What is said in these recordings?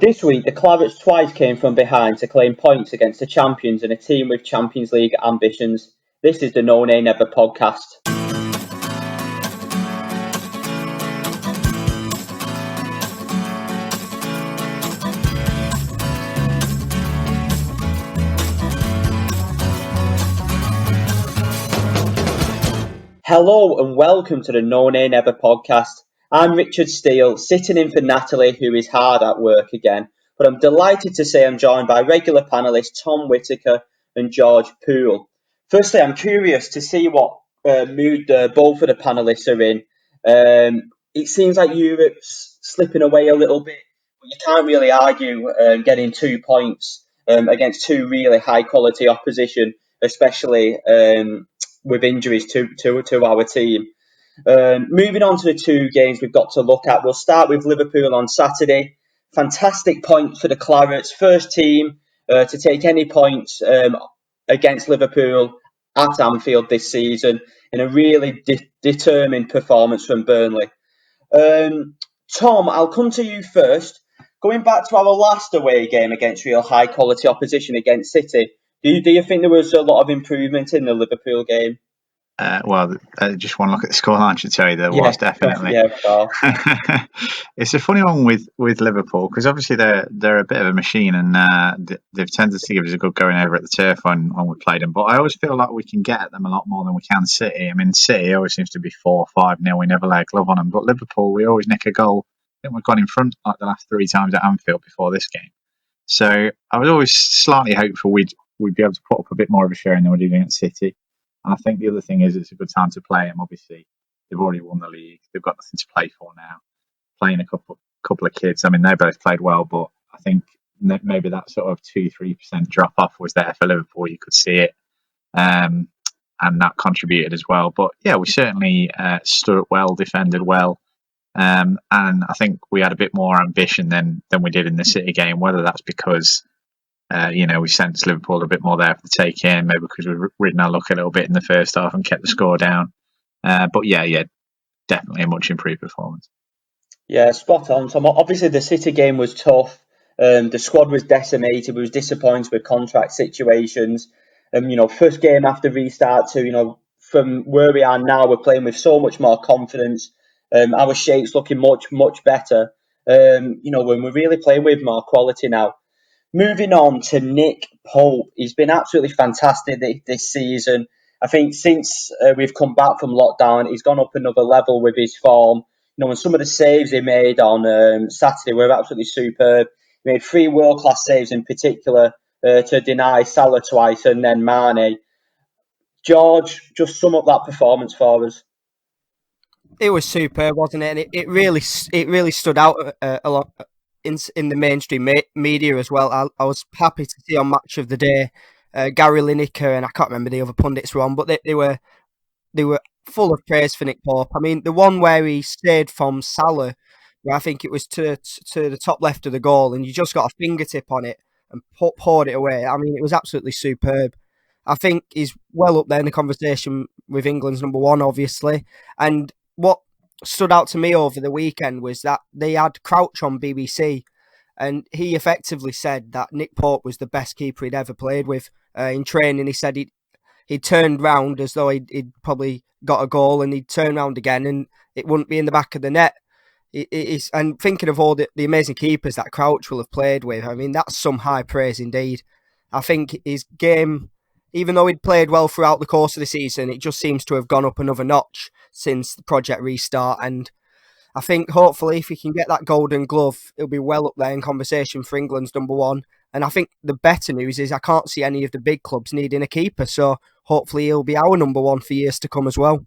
This week, the Clarets twice came from behind to claim points against the champions and a team with Champions League ambitions. This is the No Nay Never podcast. Hello and welcome to the No Nay Never podcast. I'm Richard Steele, sitting in for Natalie, who is hard at work again. But I'm delighted to say I'm joined by regular panellists Tom Whittaker and George Poole. Firstly, I'm curious to see what mood both of the panellists are in. It seems like Europe's slipping away a little bit, but you can't really argue getting 2 points against two really high-quality opposition, especially with injuries to our team. Moving on to the two games we've got to look at, we'll start with Liverpool on Saturday. Fantastic point for the Clarets, first team to take any points against Liverpool at Anfield this season in a really determined performance from Burnley. Tom, I'll come to you first. Going back to our last away game against real high quality opposition against City, do you think there was a lot of improvement in the Liverpool game? Just one look at the scoreline should tell you there was definitely. Yeah, sure. It's a funny one with Liverpool because obviously they're a bit of a machine and they've tended to give us a good going over at the turf when we played them. But I always feel like we can get at them a lot more than we can City. I mean, City always seems to be 4 or 5-0. We never lay a glove on them. But Liverpool, we always nick a goal. I think we've gone in front like the last 3 times at Anfield before this game. So I was always slightly hopeful we'd be able to put up a bit more of a showing than we're doing at City. And I think the other thing is it's a good time to play them. Obviously, they've already won the league. They've got nothing to play for now. Playing a couple of kids. I mean, they both played well, but I think maybe that sort of 2-3% drop off was there for Liverpool. You could see it, and that contributed as well. But yeah, we certainly stood up well, defended well, and I think we had a bit more ambition than we did in the City game. Whether that's because we sensed Liverpool a bit more there for the take-in, maybe because we've ridden our luck a little bit in the first half and kept the score down. But yeah, definitely a much improved performance. Yeah, spot on, Tom. Obviously, the City game was tough. The squad was decimated. We was disappointed with contract situations. First game after restart to, from where we are now, we're playing with so much more confidence. Our shape's looking much better. When we're really playing with more quality now. Moving on to Nick Pope. He's been absolutely fantastic this season. I think since we've come back from lockdown, he's gone up another level with his form. And some of the saves he made on Saturday were absolutely superb. He made 3 world-class saves in particular to deny Salah twice and then Mane. George, just sum up that performance for us. It was superb, wasn't it? And it really stood out a lot in the mainstream media as well. I was happy to see on Match of the Day, Gary Lineker and I can't remember the other pundits were on, but they were full of praise for Nick Pope. I mean, the one where he stayed from Salah, where I think it was to the top left of the goal, and you just got a fingertip on it and poured it away. I mean, it was absolutely superb. I think he's well up there in the conversation with England's number 1, obviously. And what stood out to me over the weekend was that they had Crouch on BBC, and he effectively said that Nick Pope was the best keeper he'd ever played with in training. He said he turned round as though he'd probably got a goal, and he'd turn round again and it wouldn't be in the back of the net. And thinking of all the amazing keepers that Crouch will have played with, I mean, that's some high praise indeed. I think his game, even though he'd played well throughout the course of the season, it just seems to have gone up another notch since the Project Restart. And I think hopefully if he can get that golden glove, he'll be well up there in conversation for England's number 1. And I think the better news is I can't see any of the big clubs needing a keeper. So hopefully he'll be our number 1 for years to come as well.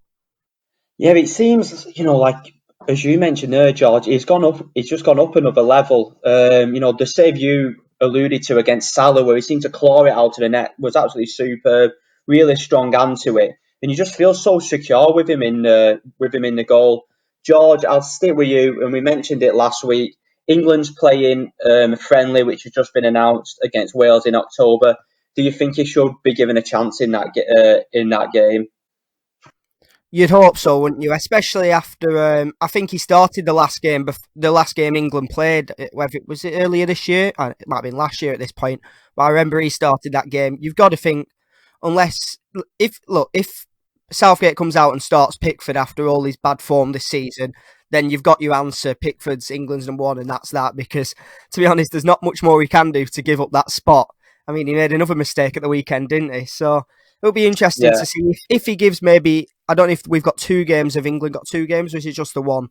Yeah, it seems, like as you mentioned there, George, he's just gone up another level. The save you alluded to against Salah, where he seemed to claw it out of the net, was absolutely superb. Really strong hand to it, and you just feel so secure with him in the goal. George, I'll stick with you, and we mentioned it last week. England's playing friendly, which has just been announced against Wales in October. Do you think he should be given a chance in that game? You'd hope so, wouldn't you? Especially after I think he started the last game. The last game England played, whether it was earlier this year, it might have been last year at this point. But I remember he started that game. You've got to think, unless if Southgate comes out and starts Pickford after all his bad form this season, then you've got your answer. Pickford's England's #1, and that's that. Because to be honest, there's not much more he can do to give up that spot. I mean, he made another mistake at the weekend, didn't he? So it'll be interesting to see if he gives maybe. I don't know if we've got 2 games. Have England got 2 games, or is it just the one?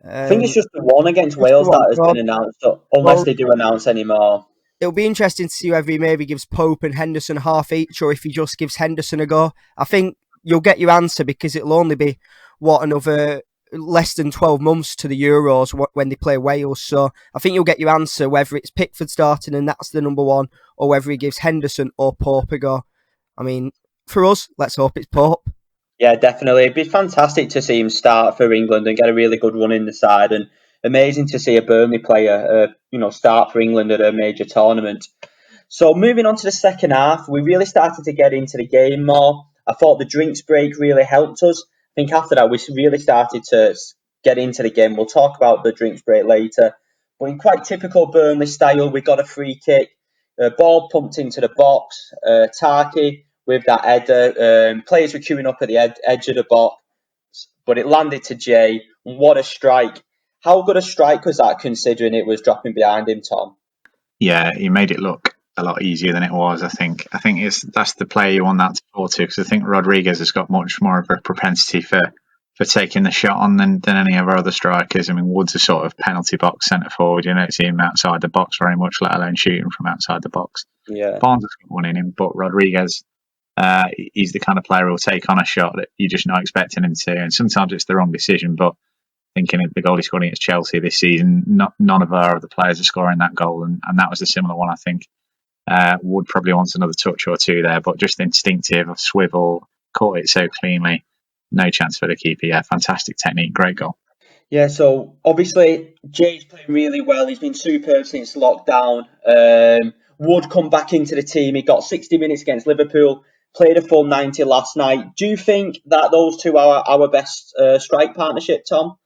I think it's just the one against Wales that has been announced, unless they do announce any more. It'll be interesting to see whether he maybe gives Pope and Henderson half each, or if he just gives Henderson a go. I think you'll get your answer because it'll only be, another less than 12 months to the Euros when they play Wales. So I think you'll get your answer whether it's Pickford starting and that's the #1, or whether he gives Henderson or Pope a go. I mean, for us, let's hope it's Pope. Yeah, definitely. It'd be fantastic to see him start for England and get a really good run in the side, and amazing to see a Burnley player, start for England at a major tournament. So moving on to the second half, we really started to get into the game more. I thought the drinks break really helped us. I think after that, we really started to get into the game. We'll talk about the drinks break later. But in quite typical Burnley style, we got a free kick, ball pumped into the box, Tarky with that header. Players were queuing up at the edge of the box, but it landed to Jay. What a strike. How good a strike was that, considering it was dropping behind him, Tom? Yeah, he made it look a lot easier than it was. I think that's the player you want that to fall to, because I think Rodriguez has got much more of a propensity for taking the shot on than any of our other strikers. I mean, Wood's a sort of penalty box centre forward. You don't see him outside the box very much, let alone shooting from outside the box. Yeah. Barnes has got one in him, but Rodriguez, he's the kind of player who'll take on a shot that you're just not expecting him to. And sometimes it's the wrong decision, but thinking of the goal he scored against Chelsea this season, none of our other players are scoring that goal, and that was a similar one, I think. Wood probably wants another touch or two there, but just instinctive, swivel, caught it so cleanly. No chance for the keeper. Yeah, fantastic technique, great goal. Yeah, so obviously Jay's playing really well. He's been superb since lockdown. Wood come back into the team. He got 60 minutes against Liverpool, played a full 90 last night. Do you think that those two are our best strike partnership, Tom?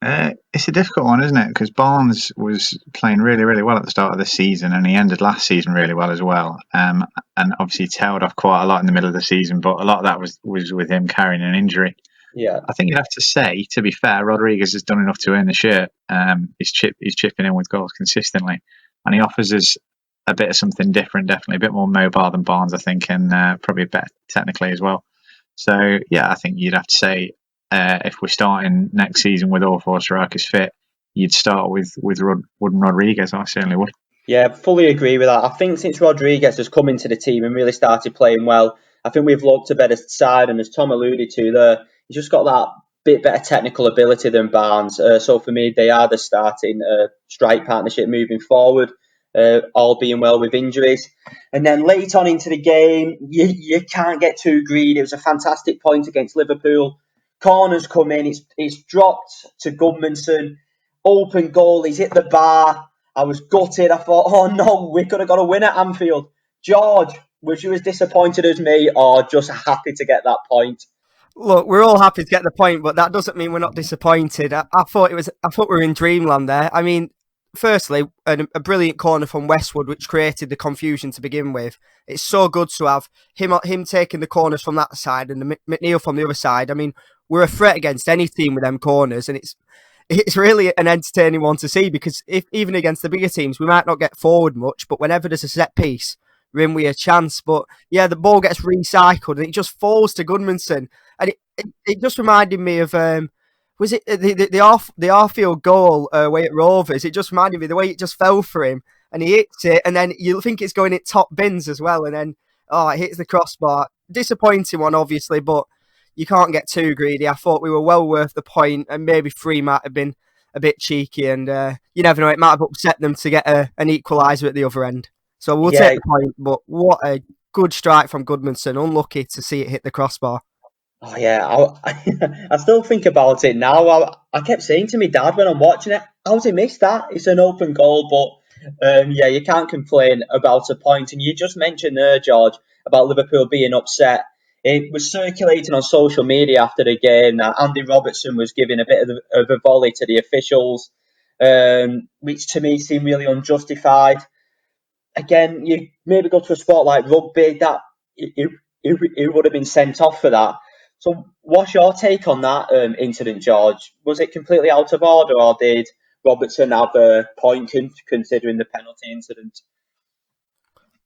It's a difficult one, isn't it? Because Barnes was playing really, really well at the start of the season, and he ended last season really well as well. And obviously tailed off quite a lot in the middle of the season, but a lot of that was with him carrying an injury. Yeah, I think you'd have to say, to be fair, Rodriguez has done enough to earn the shirt. He's chipping in with goals consistently, and he offers us a bit of something different, definitely a bit more mobile than Barnes, I think, and probably better technically as well. So yeah, I think you'd have to say, if we're starting next season with all 4 strikers fit, you'd start with Wood and Rodriguez. I certainly would. Yeah, fully agree with that. I think since Rodriguez has come into the team and really started playing well, I think we've looked a better side. And as Tom alluded to there, he's just got that bit better technical ability than Barnes. So for me, they are the starting strike partnership moving forward, all being well with injuries. And then late on into the game, you can't get too greedy. It was a fantastic point against Liverpool. Corners come in, it's dropped to Gudmundsson. Open goal, he's hit the bar. I was gutted. I thought, oh no, we could have got a win at Anfield. George, was you as disappointed as me, or just happy to get that point? Look, we're all happy to get the point, but that doesn't mean we're not disappointed. I thought we were in dreamland there. I mean, firstly, a brilliant corner from Westwood, which created the confusion to begin with. It's so good to have him taking the corners from that side and McNeil from the other side. I mean, we're a threat against any team with them corners, and it's really an entertaining one to see, because even against the bigger teams, we might not get forward much, but whenever there's a set piece, we're in with a chance. But yeah, the ball gets recycled and it just falls to Gudmundsson, and it just reminded me of was it the Arfield goal away at Rovers? It just reminded me the way it just fell for him, and he hits it, and then you think it's going in top bins as well, and then it hits the crossbar. Disappointing one, obviously, but you can't get too greedy. I thought we were well worth the point, and maybe 3 might have been a bit cheeky, and you never know, it might have upset them to get an equaliser at the other end. So we'll take the point, but what a good strike from Gudmundsson. Unlucky to see it hit the crossbar. Oh yeah, I still think about it now. I kept saying to my dad when I'm watching it, how's he missed that? It's an open goal, but yeah, you can't complain about a point. And you just mentioned there, George, about Liverpool being upset. It was circulating on social media after the game that Andy Robertson was giving a bit of a volley to the officials, which to me seemed really unjustified. Again, you maybe go to a sport like rugby, that it would have been sent off for that. So, what's your take on that incident, George? Was it completely out of order, or did Robertson have a point considering the penalty incident?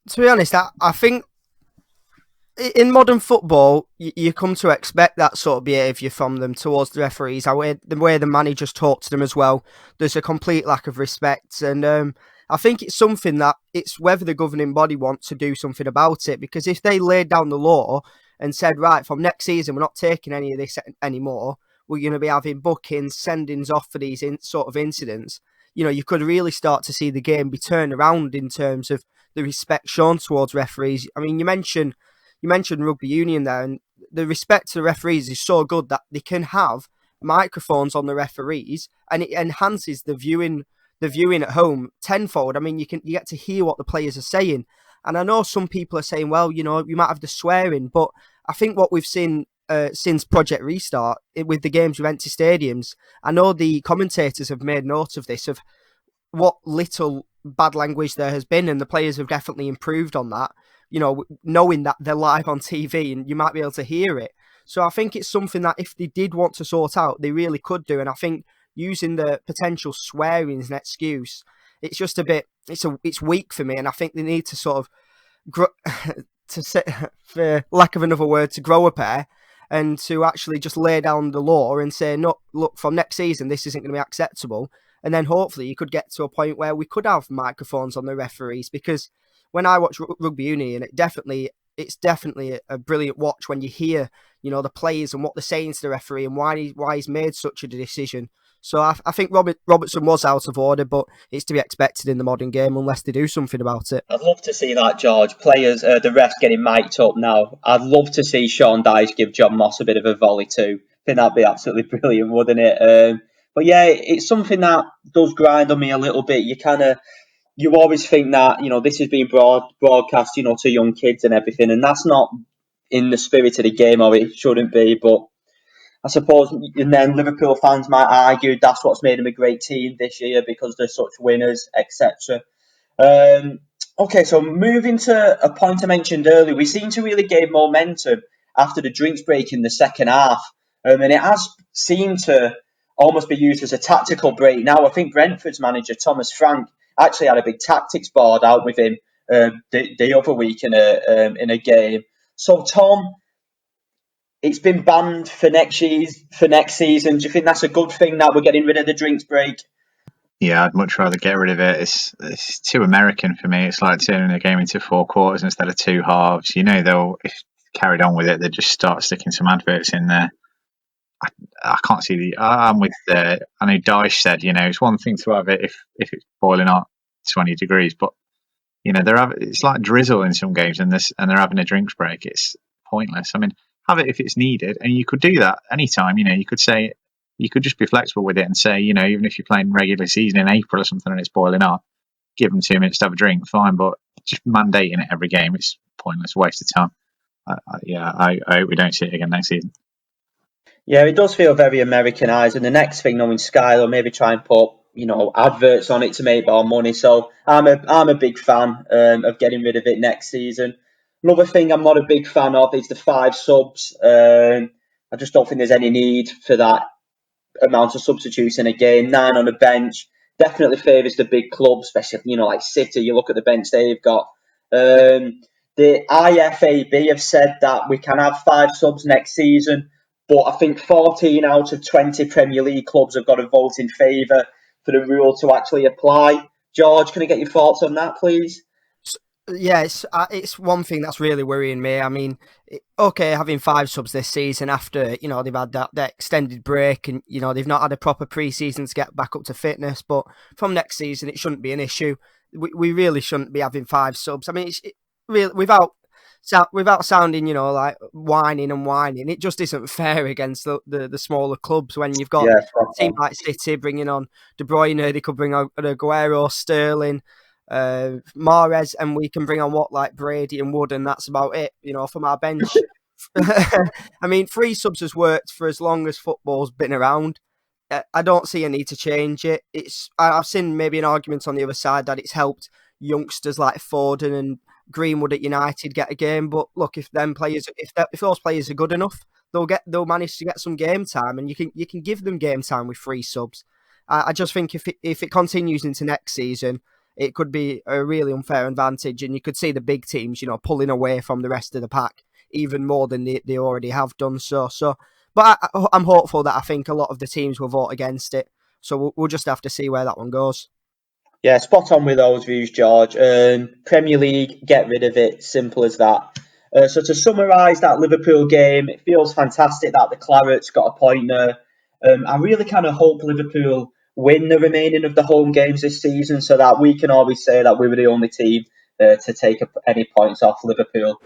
To be honest, I think in modern football, you come to expect that sort of behaviour from them towards the referees. The way the managers talk to them as well, there's a complete lack of respect, and I think it's something that it's whether the governing body wants to do something about it. Because if they laid down the law and said, right, from next season we're not taking any of this anymore, we're going to be having bookings, sendings off for these sort of incidents. You could really start to see the game be turned around in terms of the respect shown towards referees. I mean, you mentioned rugby union there, and the respect to the referees is so good that they can have microphones on the referees, and it enhances the viewing at home tenfold. I mean, you get to hear what the players are saying, and I know some people are saying, well, you might have the swearing, but I think what we've seen since Project Restart with the games with empty stadiums, I know the commentators have made note of this, of what little bad language there has been, and the players have definitely improved on that. Knowing that they're live on TV and you might be able to hear it. So I think it's something that if they did want to sort out, they really could do. And I think using the potential swearing as an excuse, it's just a bit, it's weak for me. And I think they need to sort of for lack of another word, to grow a pair and to actually just lay down the law and say, no, look, from next season, this isn't going to be acceptable. And then hopefully you could get to a point where we could have microphones on the referees, because when I watch rugby union, it's definitely a brilliant watch when you hear, the players and what they're saying to the referee and why he's made such a decision. So I think Robertson was out of order, but it's to be expected in the modern game unless they do something about it. I'd love to see that, George. Players, the refs getting mic'd up now. I'd love to see Sean Dyche give John Moss a bit of a volley too. I think that'd be absolutely brilliant, wouldn't it? But yeah, it's something that does grind on me a little bit. You always think that, this is being broadcast, to young kids and everything, and that's not in the spirit of the game, or it shouldn't be. But I suppose, and then Liverpool fans might argue that's what's made them a great team this year because they're such winners, etc. Okay, so moving to a point I mentioned earlier, we seem to really gain momentum after the drinks break in the second half, and it has seemed to almost be used as a tactical break. Now, I think Brentford's manager Thomas Frank actually had a big tactics board out with him the other week in a game. So, Tom, it's been banned for next season. Do you think that's a good thing that we're getting rid of the drinks break? Yeah, I'd much rather get rid of it. It's too American for me. It's like turning a game into 4 quarters instead of 2 halves. They'll, if carried on with it, they'd just start sticking some adverts in there. I can't see I'm with I know Dyche said, it's one thing to have it if it's boiling hot 20 degrees, but it's like drizzle in some games, and they're having a drinks break. It's pointless. I mean, have it if it's needed, and you could do that anytime. You could say, you could just be flexible with it and say, even if you're playing regular season in April or something and it's boiling hot, give them 2 minutes to have a drink, fine. But just mandating it every game, it's pointless, waste of time. I hope we don't see it again next season. Yeah, it does feel very Americanized. And the next thing, knowing Sky, they'll maybe try and put, adverts on it to make more money. So I'm a big fan of getting rid of it next season. Another thing I'm not a big fan of is the 5 subs. I just don't think there's any need for that amount of substitutes in a game. 9 on the bench definitely favours the big clubs, especially like City. You look at the bench they've got. The IFAB have said that we can have 5 subs next season. But I think 14 out of 20 Premier League clubs have got to vote in favour for the rule to actually apply. George, can I get your thoughts on that, please? Yeah, it's one thing that's really worrying me. I mean, okay, having 5 subs this season after, they've had that extended break and, they've not had a proper pre-season to get back up to fitness. But from next season, it shouldn't be an issue. We really shouldn't be having 5 subs. I mean, really, without sounding, like whining, it just isn't fair against the smaller clubs when you've got a team like City bringing on De Bruyne, they could bring on Aguero, Sterling, Mahrez, and we can bring on like Brady and Wood, and that's about it, from our bench. I mean, free subs has worked for as long as football's been around. I don't see a need to change it. I've seen maybe an argument on the other side that it's helped youngsters like Foden and Greenwood at United get a game. But look, if those players are good enough, they'll manage to get some game time, and you can give them game time with free subs. I just think if it continues into next season, it could be a really unfair advantage, and you could see the big teams, pulling away from the rest of the pack even more than they already have done so. But I'm hopeful that I think a lot of the teams will vote against it. So we'll just have to see where that one goes. Yeah, spot on with those views, George. Premier League, get rid of it. Simple as that. So to summarise that Liverpool game, it feels fantastic that the Clarets got a point there. I really kind of hope Liverpool win the remaining of the home games this season so that we can always say that we were the only team to take any points off Liverpool.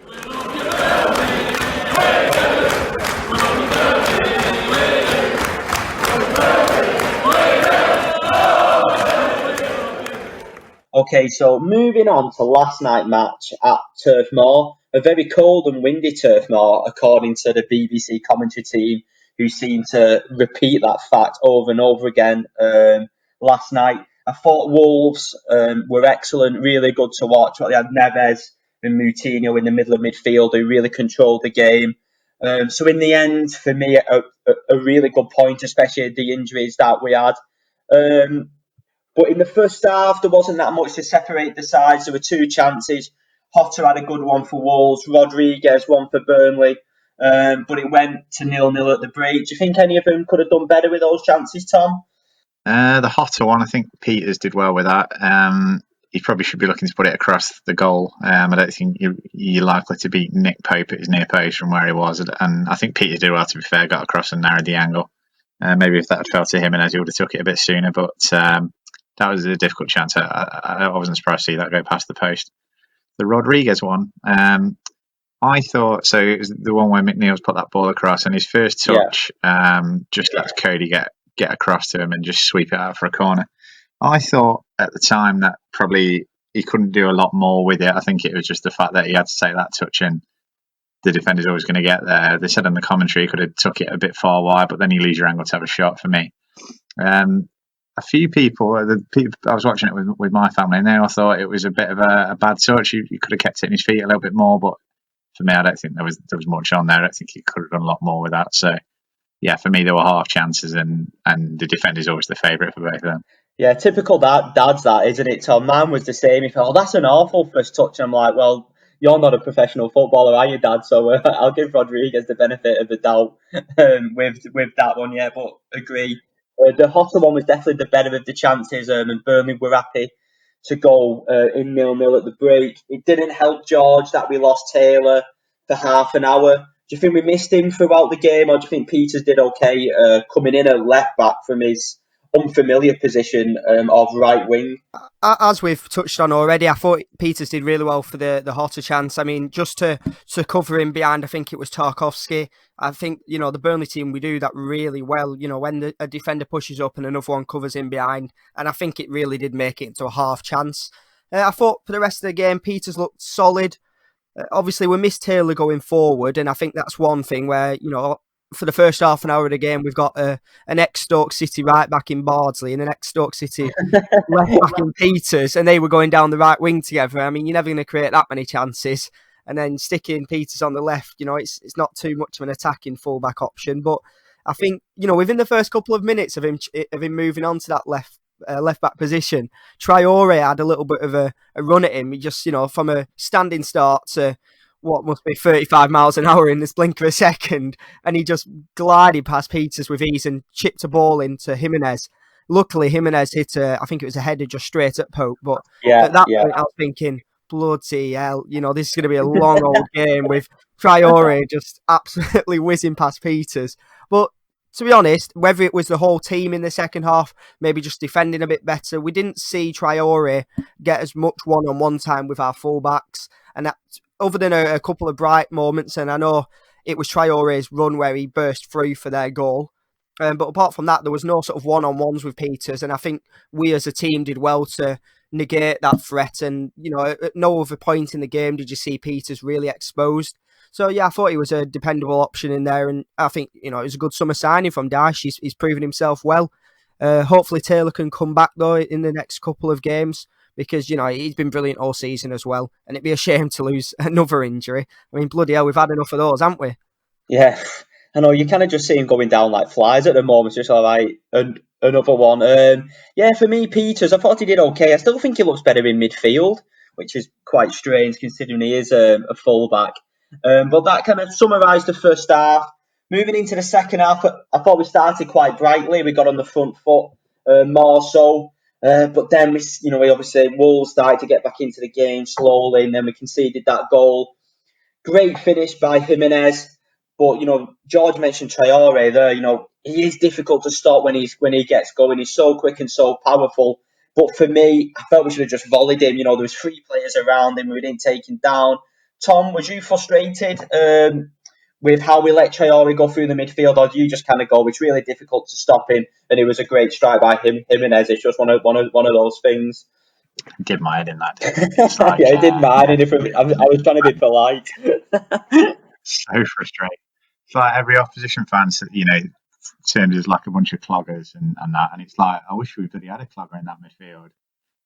Okay, so moving on to last night's match at Turf Moor, a very cold and windy Turf Moor, according to the BBC commentary team, who seem to repeat that fact over and over again last night. I thought Wolves were excellent, really good to watch. They had Neves and Moutinho in the middle of midfield who really controlled the game. So in the end, for me, a really good point, especially the injuries that we had. But in the first half, there wasn't that much to separate the sides. There were two chances. Hotter had a good one for Wolves, Rodriguez one for Burnley, but it went to 0-0 at the break. Do you think any of them could have done better with those chances, Tom? The hotter one, I think Peters did well with that. He probably should be looking to put it across the goal. I don't think you're likely to beat Nick Pope at his near post from where he was. And I think Peters did well, to be fair, got across and narrowed the angle. Maybe if that had fell to him and as he would have took it a bit sooner. But that was a difficult chance. I wasn't surprised to see that go past the post. The Rodriguez one, I thought, so it was the one where McNeil's put that ball across and his first touch just lets Cody get across to him and just sweep it out for a corner. I thought at the time that probably he couldn't do a lot more with it. I think it was just the fact that he had to take that touch and the defender's always going to get there. They said in the commentary he could have took it a bit far wide, but then you lose your angle to have a shot for me. A few people, I was watching it with my family, and they all thought it was a bit of a bad touch. You could have kept it in his feet a little bit more, but for me, I don't think there was much on there. I don't think he could have done a lot more with that. So, yeah, for me, there were half chances, and the defender's always the favourite for both of them. Yeah, typical dad's that, isn't it, Tom? Mine was the same. He thought, that's an awful first touch. I'm like, well, you're not a professional footballer, are you, Dad? So I'll give Rodriguez the benefit of the doubt with that one, yeah, but agree. The hotter one was definitely the better of the chances, and Burnley were happy to go in 0-0 at the break. It didn't help George that we lost Taylor for half an hour. Do you think we missed him throughout the game, or do you think Peters did okay coming in at left back from his unfamiliar position of right wing? As we've touched on already, I thought Peters did really well for the hotter chance. I mean, just to cover him behind, I think it was Tarkowski. I think, the Burnley team, we do that really well, when a defender pushes up and another one covers him behind. And I think it really did make it into a half chance. I thought for the rest of the game, Peters looked solid. Obviously, we missed Taylor going forward, and I think that's one thing where, for the first half an hour of the game, we've got an ex-Stoke City right back in Bardsley and an ex-Stoke City left back in Peters, and they were going down the right wing together. I mean, you're never going to create that many chances. And then sticking Peters on the left, it's not too much of an attacking fullback option. But I think, within the first couple of minutes of him moving on to that left back position, Traore had a little bit of a run at him. He just, from a standing start to what must be 35 miles an hour in this blink of a second, and he just glided past Peters with ease and chipped a ball into Jimenez. Luckily, Jimenez hit I think it was a header just straight at Pope, but at that point I was thinking, bloody hell, this is going to be a long old game with Traore just absolutely whizzing past Peters. But to be honest, whether it was the whole team in the second half, maybe just defending a bit better, we didn't see Traore get as much one-on-one time with our fullbacks. And that, other than a couple of bright moments, and I know it was Traore's run where he burst through for their goal. But apart from that, there was no sort of one-on-ones with Peters. And I think we as a team did well to negate that threat. And, at no other point in the game did you see Peters really exposed. So yeah, I thought he was a dependable option in there, and I think it was a good summer signing from Dyche. He's proven himself well. Hopefully Taylor can come back though in the next couple of games because he's been brilliant all season as well, and it'd be a shame to lose another injury. I mean, bloody hell, we've had enough of those, haven't we? Yeah, I know you kind of just see him going down like flies at the moment. Just like another one. Yeah, for me, Peters, I thought he did okay. I still think he looks better in midfield, which is quite strange considering he is a fullback. But that kind of summarised the first half. Moving into the second half, I thought we started quite brightly. We got on the front foot more so. But then we obviously Wolves started to get back into the game slowly, and then we conceded that goal. Great finish by Jimenez, but George mentioned Traore there. He is difficult to stop when he gets going. He's so quick and so powerful. But for me, I felt we should have just volleyed him. There was three players around him. We didn't take him down. Tom, was you frustrated with how we let Traore go through the midfield, or do you just kind of go, it's really difficult to stop him, and it was a great strike by Jimenez? It's just one of those things. Did my head in that, didn't it? It's like, yeah, it did mine. I was trying to be polite. so frustrating. It's like every opposition fan, terms as like a bunch of cloggers and that, and it's like, I wish we bloody had a clogger in that midfield.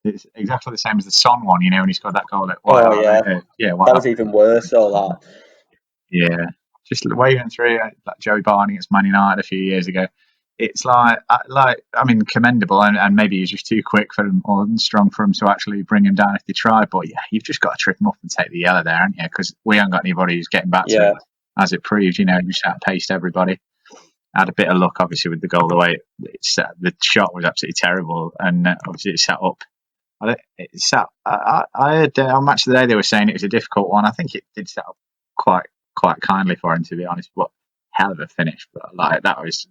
It's exactly the same as the Son one, when he scored that goal at that was even worse. All that. Yeah, just waving through like Joey Barney against Man United a few years ago. It's commendable, and maybe he's just too quick for him or strong for him to actually bring him down if they try. But yeah, you've just got to trip him up and take the yellow there, haven't you? Because we haven't got anybody who's getting back to it, as it proved. He just outpaced everybody. Had a bit of luck, obviously, with the goal. The way the shot was absolutely terrible, and obviously it sat up. I heard on Match of the Day they were saying it was a difficult one. I think it did set up quite kindly for him, to be honest. But hell of a finish. But like that was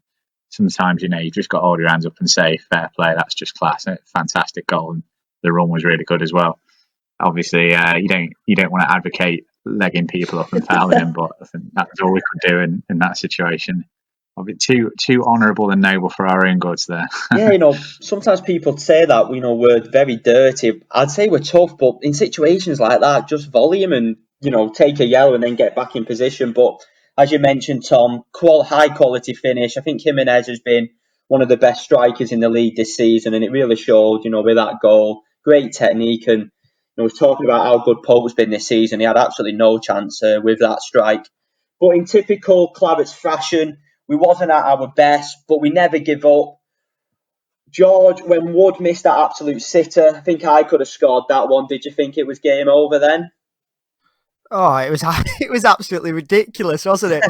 sometimes you just got to hold your hands up and say fair play. That's just class. Fantastic goal, and the run was really good as well. Obviously, you don't want to advocate legging people up and fouling them, but I think that's all we could do in that situation. A bit too honourable and noble for our own goods there. Yeah, sometimes people say that we're very dirty. I'd say we're tough, but in situations like that, just volley him and take a yellow and then get back in position. But as you mentioned, Tom, high quality finish. I think Jimenez has been one of the best strikers in the league this season, and it really showed. With that goal, great technique, and I was talking about how good Pope's been this season. He had absolutely no chance with that strike. But in typical Clarets fashion, we wasn't at our best, but we never give up. George, when Wood missed that absolute sitter, I think I could have scored that one. Did you think it was game over then? Oh, it was absolutely ridiculous, wasn't it?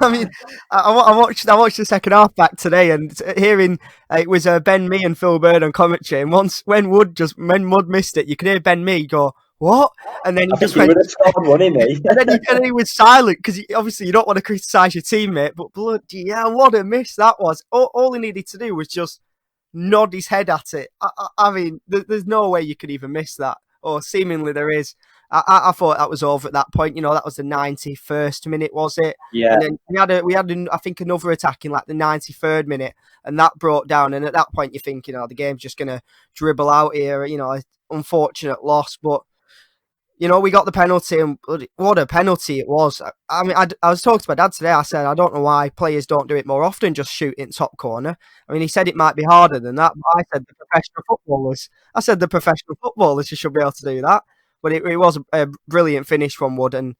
I mean, I watched the second half back today, and hearing it was Ben Mee and Phil Bird on commentary. And when Wood missed it, you could hear Ben Mee go, "What?" And then he just went, and then he was silent because obviously you don't want to criticise your teammate, but bloody hell, what a miss that was! All he needed to do was just nod his head at it. I mean, there's no way you could even miss that, or seemingly there is. I thought that was over at that point. That was the 91st minute, was it? Yeah. And then we had I think another attack in like the 93rd minute, and that broke down. And at that point, you think the game's just gonna dribble out here. Unfortunate loss, but we got the penalty, and what a penalty it was. I mean, I was talking to my dad today. I said I don't know why players don't do it more often. Just shoot in top corner. I mean, he said it might be harder than that. But I said the professional footballers should be able to do that. But it was a brilliant finish from Wood, and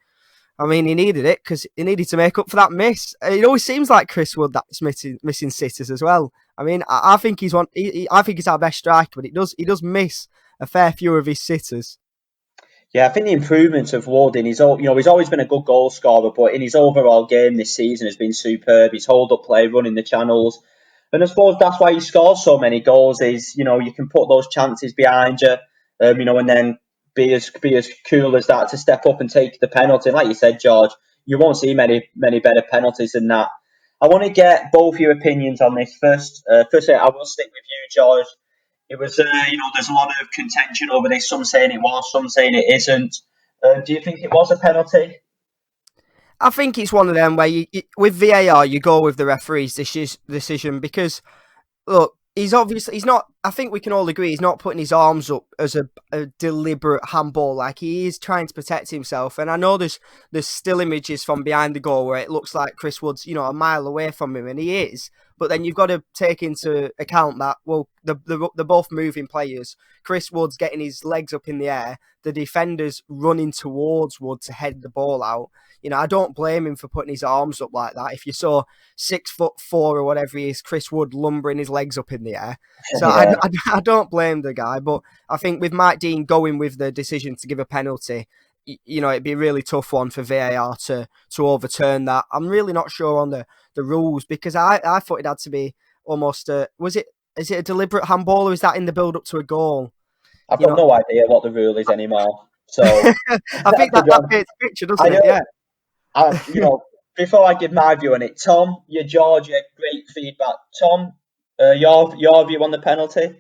I mean, he needed it because he needed to make up for that miss. It always seems like Chris Wood that's missing sitters as well. I mean, I think he's one. I think he's our best striker, but he does miss a fair few of his sitters. Yeah, I think the improvements of Wood in he's always been a good goal scorer, but in his overall game this season has been superb. His hold-up play, running the channels, and I suppose that's why he scores so many goals. Is you can put those chances behind you, and then be as cool as that to step up and take the penalty. And like you said, George, you won't see many better penalties than that. I want to get both your opinions on this first. Firstly, I will stick with you, George. It was, there's a lot of contention over this. Some saying it was, some saying it isn't. Do you think it was a penalty? I think it's one of them where with VAR you go with the referee's decision because look, he's not. I think we can all agree he's not putting his arms up as a deliberate handball. Like, he is trying to protect himself. And I know there's still images from behind the goal where it looks like Chris Wood's, a mile away from him, and he is. But then you've got to take into account that, well, they're both moving players. Chris Wood's getting his legs up in the air. The defender's running towards Wood to head the ball out. I don't blame him for putting his arms up like that. If you saw 6'4" or whatever he is, Chris Wood lumbering his legs up in the air. So Yeah. I don't blame the guy, but I think with Mike Dean going with the decision to give a penalty, it'd be a really tough one for VAR to overturn that. I'm really not sure on the rules, because I thought it had to be almost is it a deliberate handball, or is that in the build up to a goal? I've got no idea what the rule is anymore. So I think that paints the picture, doesn't it? Yeah. Before I give my view on it, Tom, you're Georgia, great feedback. Tom, your view on the penalty?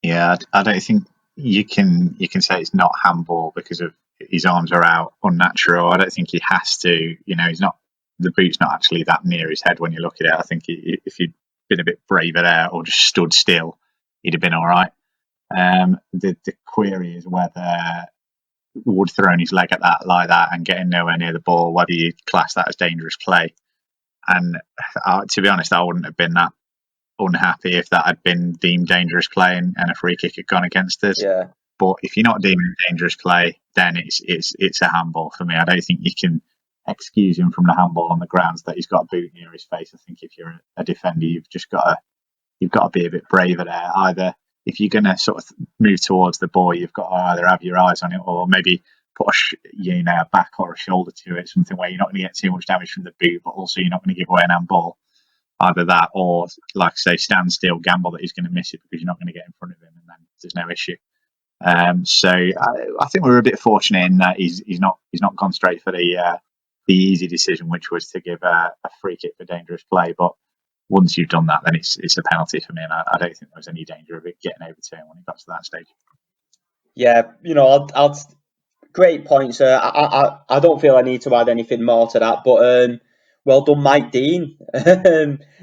Yeah, I don't think you can say it's not handball because of his arms are out, unnatural. I don't think he has to. He's not, the boot's not actually that near his head when you look at it. I think if he'd been a bit braver there or just stood still, he'd have been all right. The query is whether Wood throwing his leg at that like that and getting nowhere near the ball, whether you class that as dangerous play. And to be honest, I wouldn't have been that unhappy if that had been deemed dangerous play and a free kick had gone against us. Yeah. But if you're not deeming it dangerous play, then it's a handball for me. I don't think you can excuse him from the handball on the grounds that he's got a boot near his face. I think if you're a defender, you've got to be a bit braver there. Either if you're going to sort of move towards the ball, you've got to either have your eyes on it or maybe put a back or a shoulder to it, something where you're not going to get too much damage from the boot, but also you're not going to give away an handball. Either that or, like I say, stand still, gamble that he's going to miss it because you're not going to get in front of him, and then there's no issue. So I think we were a bit fortunate in that he's not gone straight for the easy decision, which was to give a free kick for dangerous play. But once you've done that, then it's a penalty for me, and I don't think there was any danger of it getting over to him when it got to that stage. Yeah, I'll great points. I don't feel I need to add anything more to that, but well done, Mike Dean.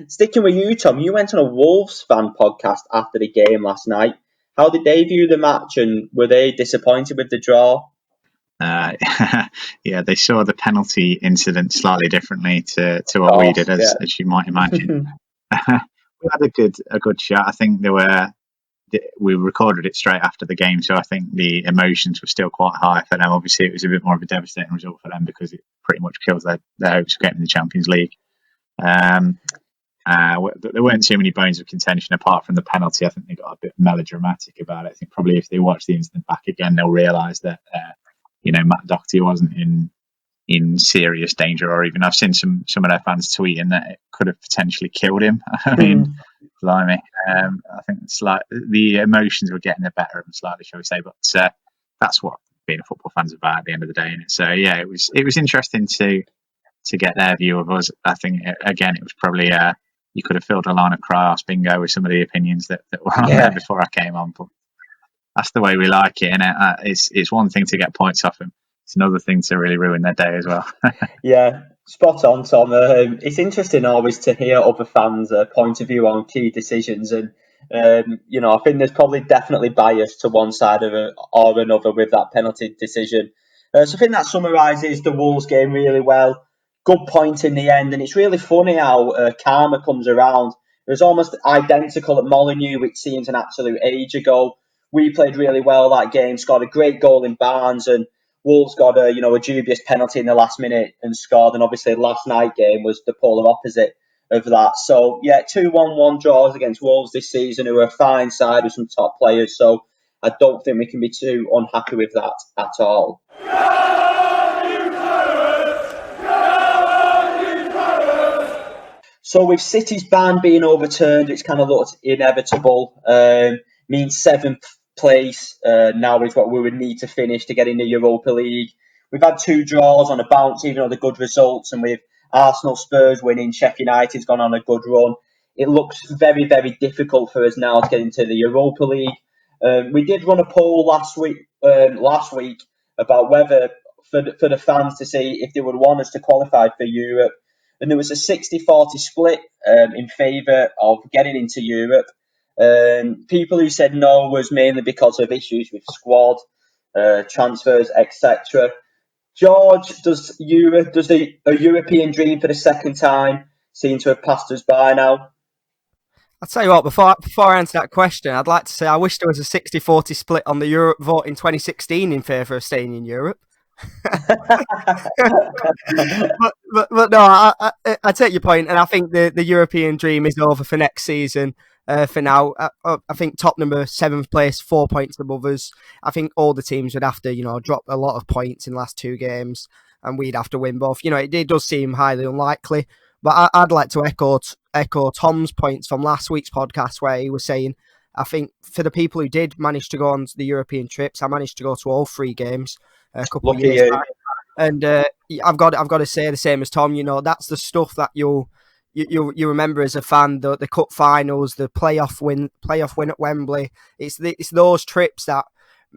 Sticking with you, Tom, you went on a Wolves fan podcast after the game last night. How did they view the match, and were they disappointed with the draw? Yeah, they saw the penalty incident slightly differently to what we did, as you might imagine. We had a good chat. I think we recorded it straight after the game, so I think the emotions were still quite high for them. Obviously, it was a bit more of a devastating result for them because it pretty much kills their hopes of getting in the Champions League. There weren't too many bones of contention apart from the penalty. I think they got a bit melodramatic about it. I think probably if they watch the incident back again, they'll realise that Matt Doherty wasn't in serious danger, or even I've seen some of their fans tweeting that it could have potentially killed him. I mean, blimey. I think it's like the emotions were getting the better of him slightly, shall we say? But that's what being a football fan's about at the end of the day. And so yeah, it was interesting to get their view of us. I think again, it was probably you could have filled a line of Cryos bingo with some of the opinions that were on there before I came on. But that's the way we like it, and it's one thing to get points off them. It's another thing to really ruin their day as well. Yeah, spot on, Tom. It's interesting always to hear other fans' point of view on key decisions, and I think there's probably definitely bias to one side or another with that penalty decision. So I think that summarises the Wolves game really well. Good point in the end, and it's really funny how karma comes around. It was almost identical at Molineux, which seems an absolute age ago. We played really well that game, scored a great goal in Barnes, and Wolves got a dubious penalty in the last minute and scored. And obviously last night game was the polar opposite of that. So yeah, 2-1-1 draws against Wolves this season, who are a fine side with some top players. So I don't think we can be too unhappy with that at all. So with City's ban being overturned, it's kind of looked inevitable. Means seventh place now is what we would need to finish to get in the Europa League. We've had 2 draws on a bounce, even though they're good results, and with Arsenal, Spurs winning, Sheffield United's gone on a good run. It looks very, very difficult for us now to get into the Europa League. We did run a poll last week about whether for the fans to see if they would want us to qualify for Europe. And there was a 60-40 split in favour of getting into Europe. People who said no was mainly because of issues with squad, transfers, etc. George, does a European dream for the second time seem to have passed us by now? I'll tell you what, before I answer that question, I'd like to say I wish there was a 60-40 split on the Europe vote in 2016 in favour of staying in Europe. but no, I take your point, and I think the European dream is over for next season. For now, I think Tottenham are 7th place, 4 points above us. I think all the teams would have to, drop a lot of points in the last 2 games, and we'd have to win both. It does seem highly unlikely, but I'd like to echo Tom's points from last week's podcast where he was saying, I think for the people who did manage to go on to the European trips, I managed to go to all 3 games a couple of years back. And I've got to say the same as Tom. That's the stuff that you remember as a fan. The cup finals, the playoff win at Wembley. It's those trips that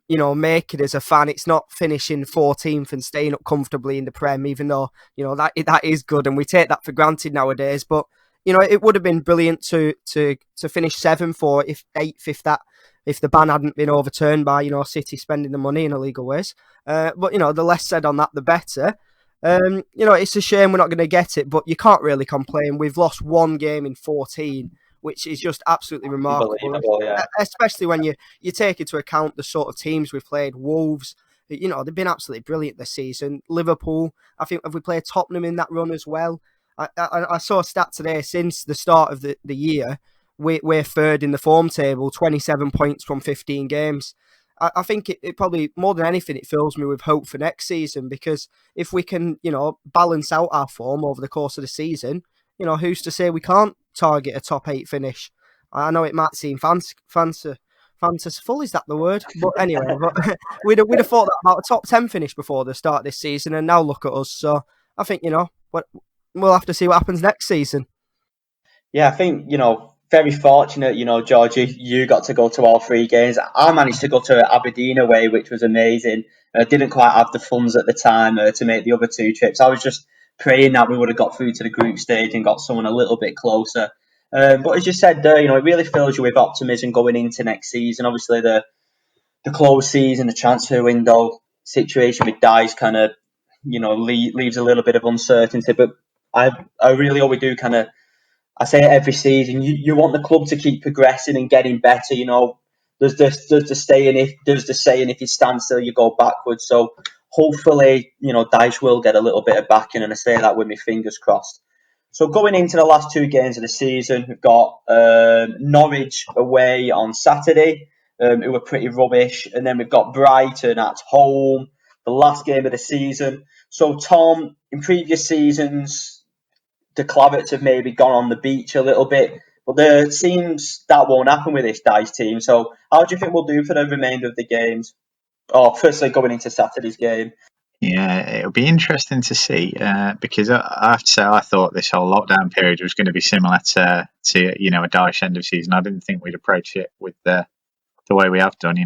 make it as a fan. It's not finishing 14th and staying up comfortably in the Prem, even though that is good, and we take that for granted nowadays. But it would have been brilliant to finish 7th or 8th if the ban hadn't been overturned by City spending the money in illegal ways. But the less said on that, the better. It's a shame we're not going to get it, but you can't really complain. We've lost 1 game in 14, which is just absolutely remarkable. Yeah. Especially when you take into account the sort of teams we've played. Wolves, they've been absolutely brilliant this season. Liverpool, I think, have we played Tottenham in that run as well? I saw a stat today, since the start of the year, we're 3rd in the form table, 27 points from 15 games. I think it probably, more than anything, it fills me with hope for next season, because if we can, balance out our form over the course of the season, who's to say we can't target a top 8 finish? I know it might seem fanciful, is that the word? But anyway, we'd have thought that about a top 10 finish before the start of this season, and now look at us. So I think, we'll have to see what happens next season. Yeah, I think, very fortunate, George, you got to go to all 3 games. I managed to go to Aberdeen away, which was amazing. I didn't quite have the funds at the time to make the other 2 trips. I was just praying that we would have got through to the group stage and got someone a little bit closer. But as you said there, it really fills you with optimism going into next season. Obviously, the close season, the transfer window situation with Dice kind of, leaves a little bit of uncertainty. But I really hope we do kind of, I say it every season, you want the club to keep progressing and getting better. There's the saying if you stand still, you go backwards. So hopefully, Dyche will get a little bit of backing, and I say that with my fingers crossed. So going into the last 2 games of the season, we've got Norwich away on Saturday, who were pretty rubbish, and then we've got Brighton at home, the last game of the season. So Tom, in previous seasons, the Clarets have maybe gone on the beach a little bit, but it seems that won't happen with this Dice team. So how do you think we'll do for the remainder of the games? Firstly, going into Saturday's game. Yeah, it'll be interesting to see because I have to say I thought this whole lockdown period was going to be similar to a Dyche end of season. I didn't think we'd approach it with the way we have done.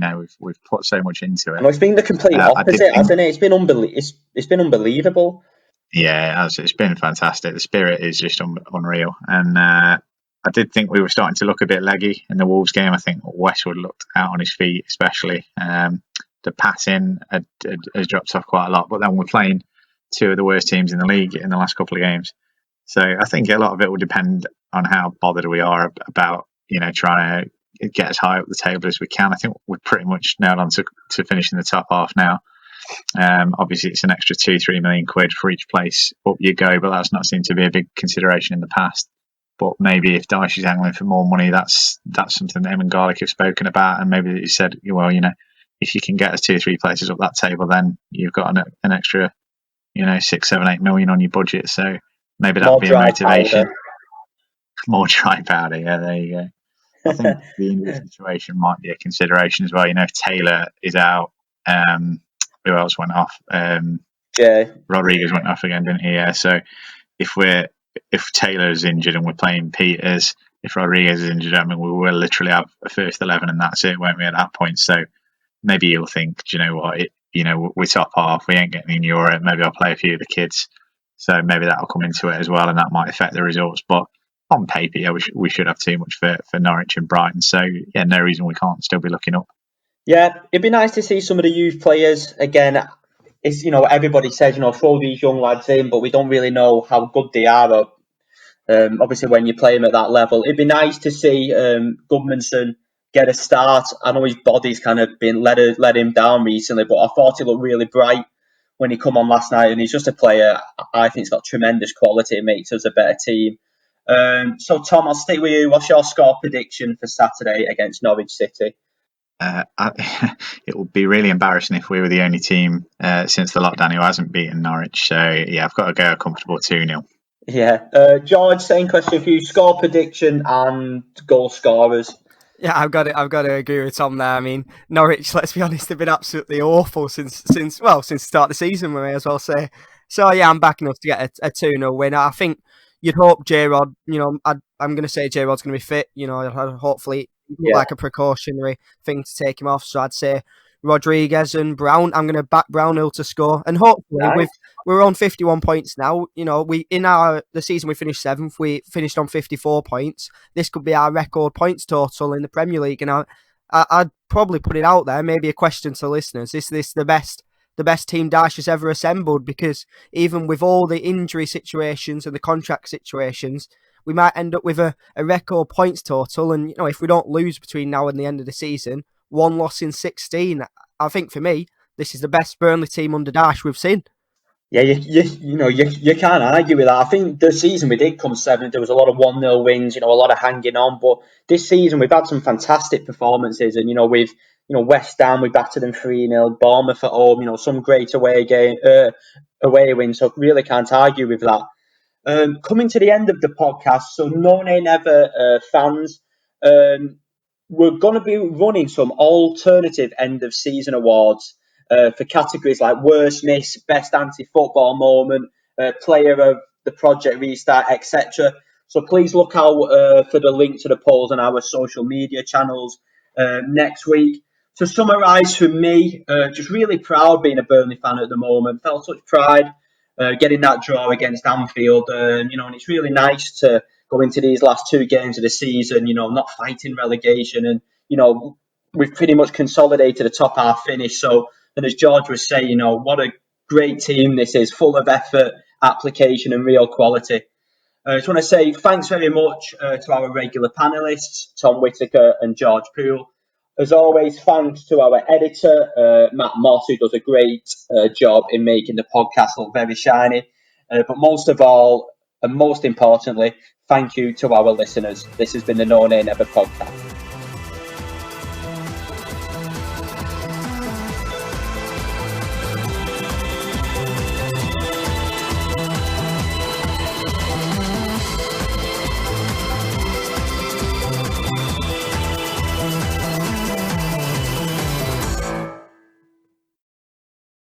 We've put so much into it. And it's been the complete opposite, hasn't it? It's been unbelievable. Yeah, it's been fantastic. The spirit is just unreal, and I did think we were starting to look a bit leggy in the Wolves game. I think Westwood looked out on his feet, especially. The passing has dropped off quite a lot, but then we're playing 2 of the worst teams in the league in the last couple of games. So I think a lot of it will depend on how bothered we are about trying to get as high up the table as we can. I think we're pretty much nailed on to finishing the top half now. Obviously, it's an extra 2-3 million quid for each place up you go, but that's not seemed to be a big consideration in the past. But maybe if Dyche is angling for more money, that's something that him and Garlic have spoken about, and maybe he said, well, if you can get us 2 or 3 places up that table, then you've got an extra, 6, 7, 8 million on your budget. So maybe that'll be a motivation. Powder. More dry powder, yeah, there you go. I think the injury situation might be a consideration as well. If Taylor is out, who else went off? Rodriguez went off again, didn't he? Yeah. So if Taylor is injured and we're playing Peters, if Rodriguez is injured, we will literally have a first 11 and that's it, won't we, at that point? So maybe you'll think, do you know what? We're top half. We ain't getting in Europe. Maybe I'll play a few of the kids. So maybe that'll come into it as well, and that might affect the results. But on paper, yeah, we should have too much for Norwich and Brighton. So yeah, no reason we can't still be looking up. Yeah, it'd be nice to see some of the youth players again. It's, everybody says, throw these young lads in, but we don't really know how good they are. Obviously, when you play him at that level, it'd be nice to see Goodmanson get a start. I know his body's kind of been let him down recently, but I thought he looked really bright when he come on last night, and he's just a player I think he's got tremendous quality. It makes us a better team. So, Tom, I'll stick with you. What's your score prediction for Saturday against Norwich City? It would be really embarrassing if we were the only team since the lockdown who hasn't beaten Norwich. So yeah, I've got to go a comfortable 2-0. Yeah, George, same question for you. Score prediction and goal scorers. Yeah, I've got to agree with Tom there. I mean, Norwich, let's be honest, they've been absolutely awful since the start of the season, we may as well say. So yeah, I'm backing us to get a 2-0 win. I think you'd hope J-Rod, I'm going to say J-Rod's going to be fit. Hopefully like a precautionary thing to take him off. So I'd say Rodriguez and Brown. I'm going to back Brownhill to score, and hopefully we're on 51 points now. The season we finished 7th, we finished on 54 points. This could be our record points total in the Premier League, and I'd probably put it out there. Maybe a question to listeners: Is this the best team Daesh has ever assembled? Because even with all the injury situations and the contract situations, we might end up with a record points total. And if we don't lose between now and the end of the season, 1 loss in 16. I think for me, this is the best Burnley team under Daesh we've seen. Yeah, you can't argue with that. I think the season we did come 7th, there was a lot of 1-0 wins, a lot of hanging on. But this season we've had some fantastic performances, and with West Ham we battered them 3-0, Bournemouth at home, some great away wins. So really can't argue with that. Coming to the end of the podcast, so No Nay Never fans, we're going to be running some alternative end of season awards for categories like worst miss, best anti-football moment, player of the project restart, etc. So please look out for the link to the polls on our social media channels next week. To summarise for me, just really proud being a Burnley fan at the moment. Felt such pride getting that draw against Anfield, and it's really nice to go into these last 2 games of the season, not fighting relegation, and we've pretty much consolidated a top half finish. So, and as George was saying, what a great team this is, full of effort, application, and real quality. I just want to say thanks very much to our regular panelists, Tom Whittaker and George Poole. As always, thanks to our editor, Matt Moss, who does a great job in making the podcast look very shiny. But most of all, and most importantly, thank you to our listeners. This has been the No Nay Never podcast.